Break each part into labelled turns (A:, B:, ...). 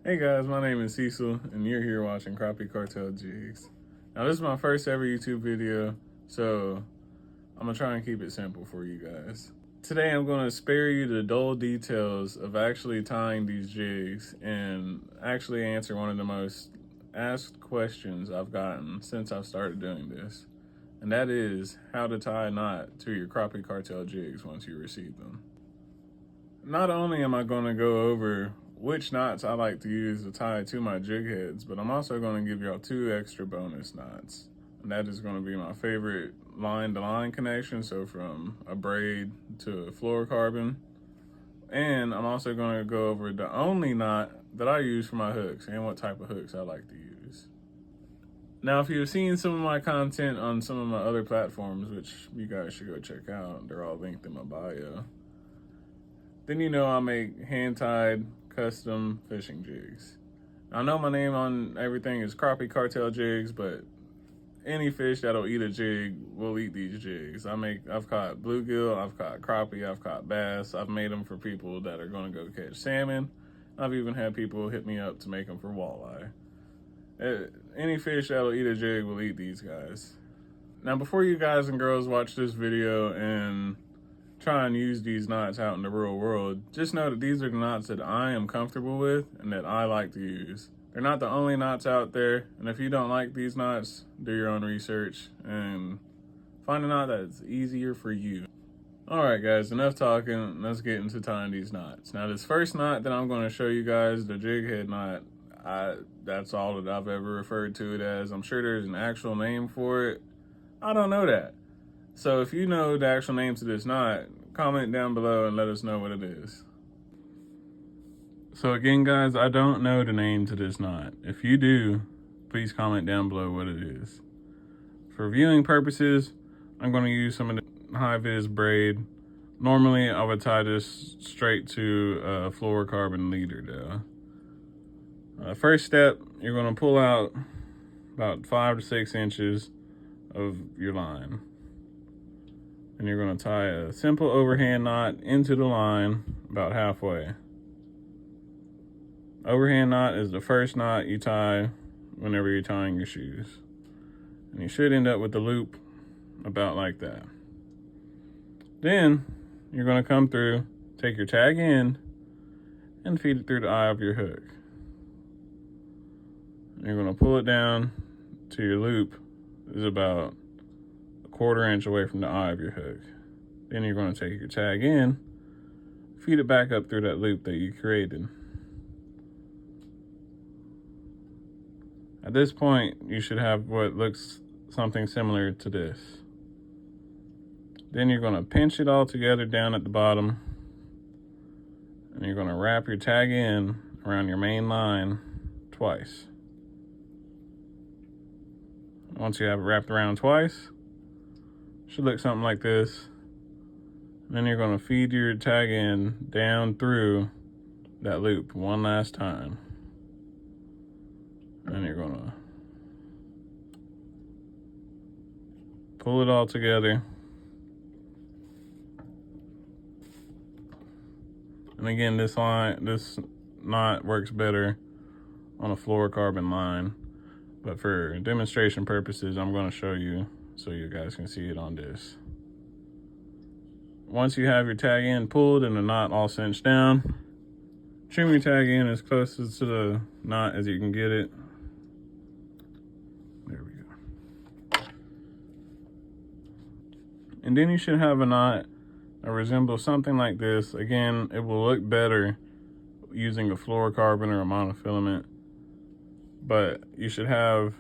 A: Hey guys, my name is Cecil, and you're here watching Crappie Cartel Jigs. Now this is my first ever YouTube video, so I'm gonna try and keep it simple for you guys. Today I'm gonna spare you the dull details of actually tying these jigs and actually answer one of the most asked questions I've gotten since I've started doing this. And that is how to tie a knot to your Crappie Cartel jigs once you receive them. Not only am I gonna go over which knots I like to use to tie to my jig heads, but I'm also going to give y'all 2 extra bonus knots. And that is going to be my favorite line-to-line connection, so from a braid to a fluorocarbon. And I'm also going to go over the only knot that I use for my hooks and what type of hooks I like to use. Now, if you've seen some of my content on some of my other platforms, which you guys should go check out, they're all linked in my bio, then you know I make hand-tied custom fishing jigs. I know my name on everything is Crappie Cartel Jigs, but any fish that'll eat a jig will eat these jigs. I've caught bluegill, I've caught crappie, I've caught bass. I've made them for people that are going to go catch salmon. I've even had people hit me up to make them for walleye. Any fish that'll eat a jig will eat these guys. Now, before you guys and girls watch this video and try and use these knots out in the real world, just know that these are the knots that I am comfortable with and that I like to use. They're not the only knots out there, and if you don't like these knots, do your own research and find a knot that's easier for you. Alright guys, enough talking, let's get into tying these knots. Now this first knot that I'm going to show you guys, the jig head knot, that's all that I've ever referred to it as. I'm sure there's an actual name for it. I don't know that. So if you know the actual name to this knot, comment down below and let us know what it is. So again, guys, I don't know the name to this knot. If you do, please comment down below what it is. For viewing purposes, I'm going to use some of the high-vis braid. Normally, I would tie this straight to a fluorocarbon leader though. First step, you're going to pull out about 5 to 6 inches of your line. And you're going to tie a simple overhand knot into the line about halfway. Overhand knot is the first knot you tie whenever you're tying your shoes. And you should end up with the loop about like that. Then you're going to come through, take your tag end, and feed it through the eye of your hook. And you're going to pull it down to your loop is about 1/4 inch away from the eye of your hook. Then you're going to take your tag in, feed it back up through that loop that you created. At this point, you should have what looks something similar to this. Then you're going to pinch it all together down at the bottom, and you're going to wrap your tag in around your main line twice. Once you have it wrapped around twice, should look something like this. Then you're going to feed your tag end down through that loop one last time. And you're going to pull it all together. And again, this knot works better on a fluorocarbon line. But for demonstration purposes, I'm going to show you so you guys can see it on this. Once you have your tag end pulled and the knot all cinched down, trim your tag end as close to the knot as you can get it. There we go. And then you should have a knot that resembles something like this. Again, it will look better using a fluorocarbon or a monofilament, but you should have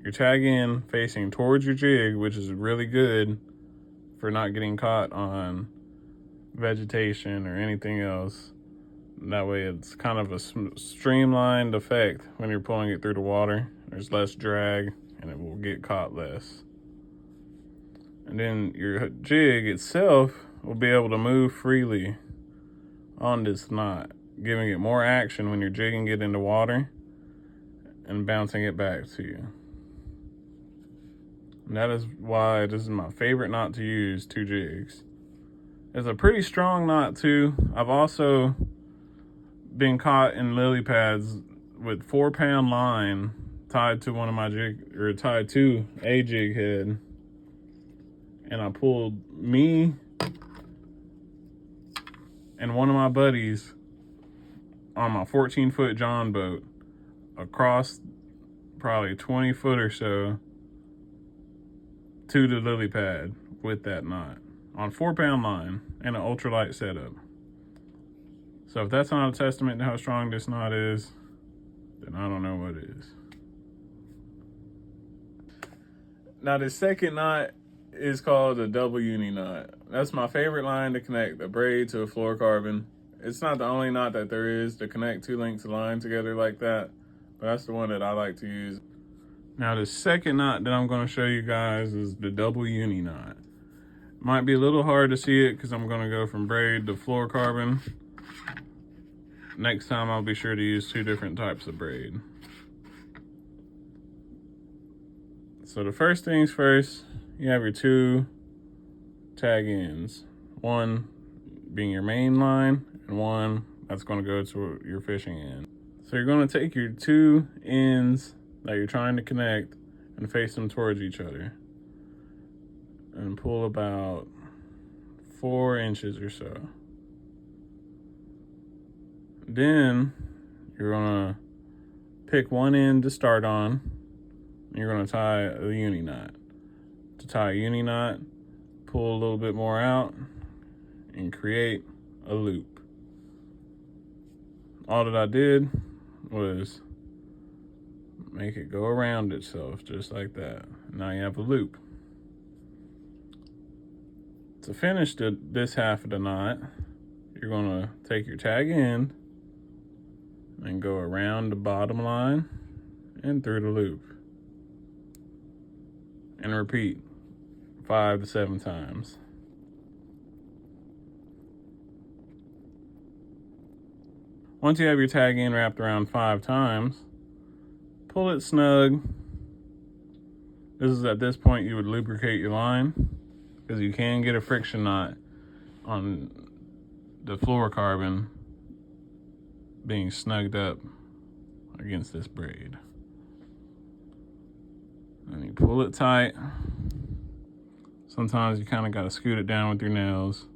A: your tag end facing towards your jig, which is really good for not getting caught on vegetation or anything else. That way it's kind of a streamlined effect when you're pulling it through the water. There's less drag and it will get caught less. And then your jig itself will be able to move freely on this knot, giving it more action when you're jigging it into water and bouncing it back to you. And that is why this is my favorite knot to use to jigs. It's a pretty strong knot too. I've also been caught in lily pads with 4-pound line tied to one of my jig, or tied to a jig head, and I pulled me and one of my buddies on my 14-foot John boat across probably 20 foot or so to the lily pad with that knot on 4-pound line and an ultralight setup. So if that's not a testament to how strong this knot is, then I don't know what is. Now the second knot is called a double uni knot. That's my favorite line to connect a braid to a fluorocarbon. It's not the only knot that there is to connect two lengths of line together like that, but that's the one that I like to use. Now the second knot that I'm going to show you guys is the double uni knot. Might be a little hard to see it because I'm going to go from braid to fluorocarbon. Next time I'll be sure to use 2 different types of braid. So the first things first, you have your 2 tag ends. One being your main line and one that's going to go to your fishing end. So you're going to take your 2 ends that you're trying to connect and face them towards each other and pull about 4 inches or so. Then you're gonna pick one end to start on. And you're gonna tie a uni knot. To tie a uni knot, pull a little bit more out and create a loop. All that I did was make it go around itself just like that. Now you have a loop. To finish this half of the knot, you're gonna take your tag end and go around the bottom line and through the loop. And repeat 5 to 7 times. Once you have your tag end wrapped around 5 times, pull it snug. This is at this point you would lubricate your line because you can get a friction knot on the fluorocarbon being snugged up against this braid. And you pull it tight. Sometimes you kind of got to scoot it down with your nails.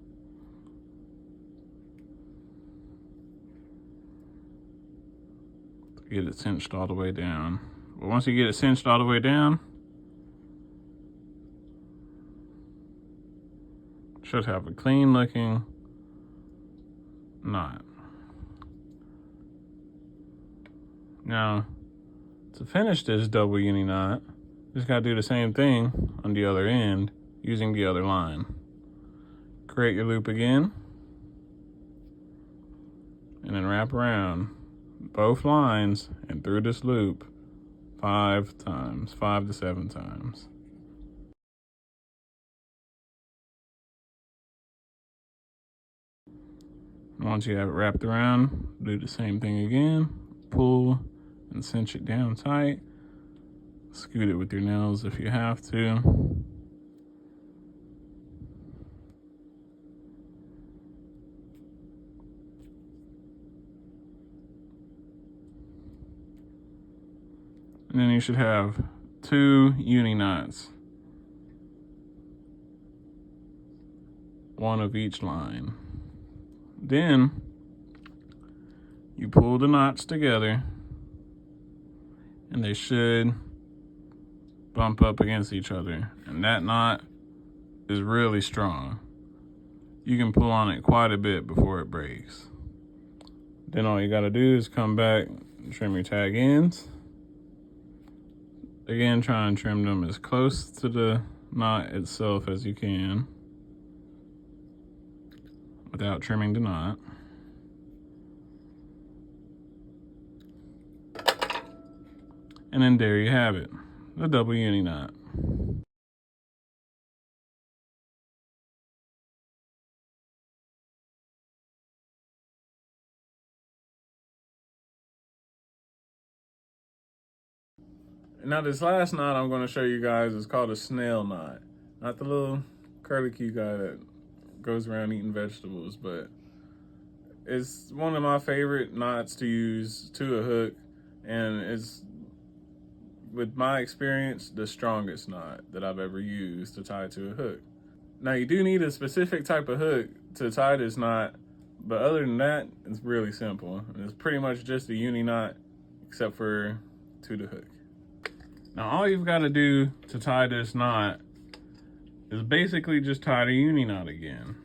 A: To get it cinched all the way down. But once you get it cinched all the way down, should have a clean looking knot. Now, to finish this double uni knot, just gotta do the same thing on the other end using the other line. Create your loop again, and then wrap around both lines and through this loop 5 times, 5 to 7 times. Once you have it wrapped around, do the same thing again. Pull and cinch it down tight. Scoot it with your nails if you have to. And then you should have 2 uni knots. One of each line. Then you pull the knots together and they should bump up against each other. And that knot is really strong. You can pull on it quite a bit before it breaks. Then all you gotta do is come back and trim your tag ends. Again, try and trim them as close to the knot itself as you can without trimming the knot. And then there you have it, the double uni knot. Now this last knot I'm going to show you guys is called a snail knot. Not the little curlicue guy that goes around eating vegetables, but it's one of my favorite knots to use to a hook, and it's, with my experience, the strongest knot that I've ever used to tie to a hook. Now, you do need a specific type of hook to tie this knot, but other than that, it's really simple. It's pretty much just a uni knot, except for to the hook. Now, all you've got to do to tie this knot is basically just tie the uni knot again.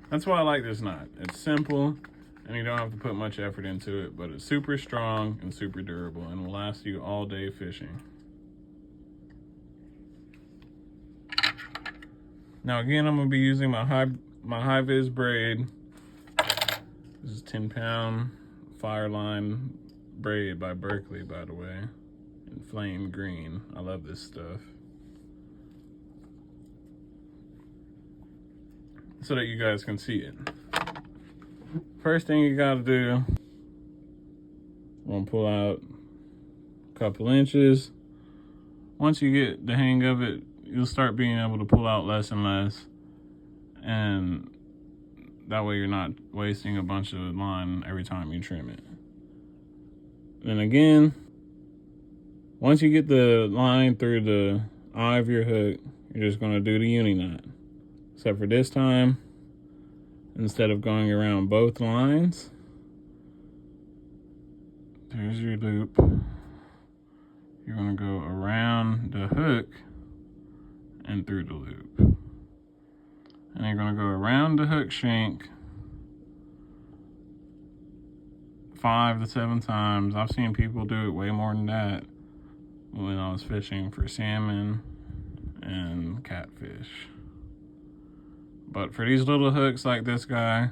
A: That's why I like this knot. It's simple, and you don't have to put much effort into it, but it's super strong and super durable and will last you all day fishing. Now again, I'm gonna be using my high vis braid. This is 10-pound Fireline braid by Berkley, by the way, in flame green. I love this stuff. So that you guys can see it. First thing you gotta do, I'm gonna pull out a couple inches. Once you get the hang of it, you'll start being able to pull out less and less. And that way you're not wasting a bunch of line every time you trim it. Then again, once you get the line through the eye of your hook, you're just gonna do the uni knot. Except for this time, instead of going around both lines, there's your loop. You're gonna go around the hook and through the loop. And you're gonna go around the hook shank 5 to 7 times. I've seen people do it way more than that when I was fishing for salmon and catfish. But for these little hooks like this guy,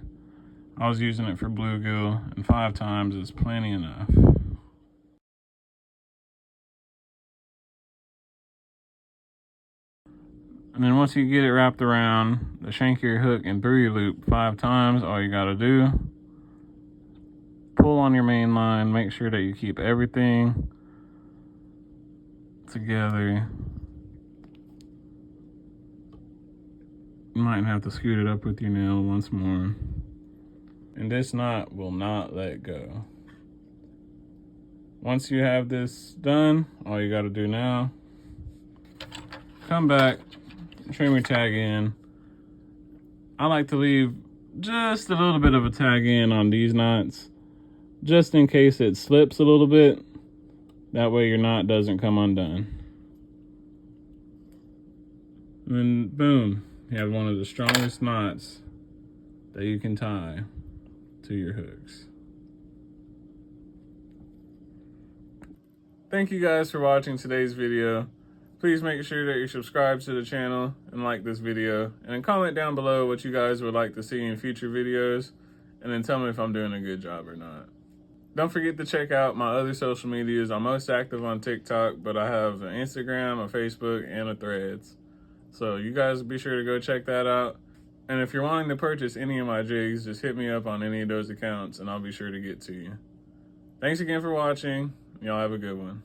A: I was using it for bluegill, and 5 times is plenty enough. And then once you get it wrapped around the shank of your hook and through your loop 5 times, all you gotta do, pull on your main line, make sure that you keep everything together. You might have to scoot it up with your nail once more. And this knot will not let go. Once you have this done, all you gotta do now, come back, trim your tag in. I like to leave just a little bit of a tag in on these knots, just in case it slips a little bit. That way your knot doesn't come undone. And then boom, you have one of the strongest knots that you can tie to your hooks. Thank you guys for watching today's video. Please make sure that you're subscribed to the channel and like this video. And then comment down below what you guys would like to see in future videos. And then tell me if I'm doing a good job or not. Don't forget to check out my other social medias. I'm most active on TikTok, but I have an Instagram, a Facebook, and a Threads. So you guys be sure to go check that out. And if you're wanting to purchase any of my jigs, just hit me up on any of those accounts and I'll be sure to get to you. Thanks again for watching. Y'all have a good one.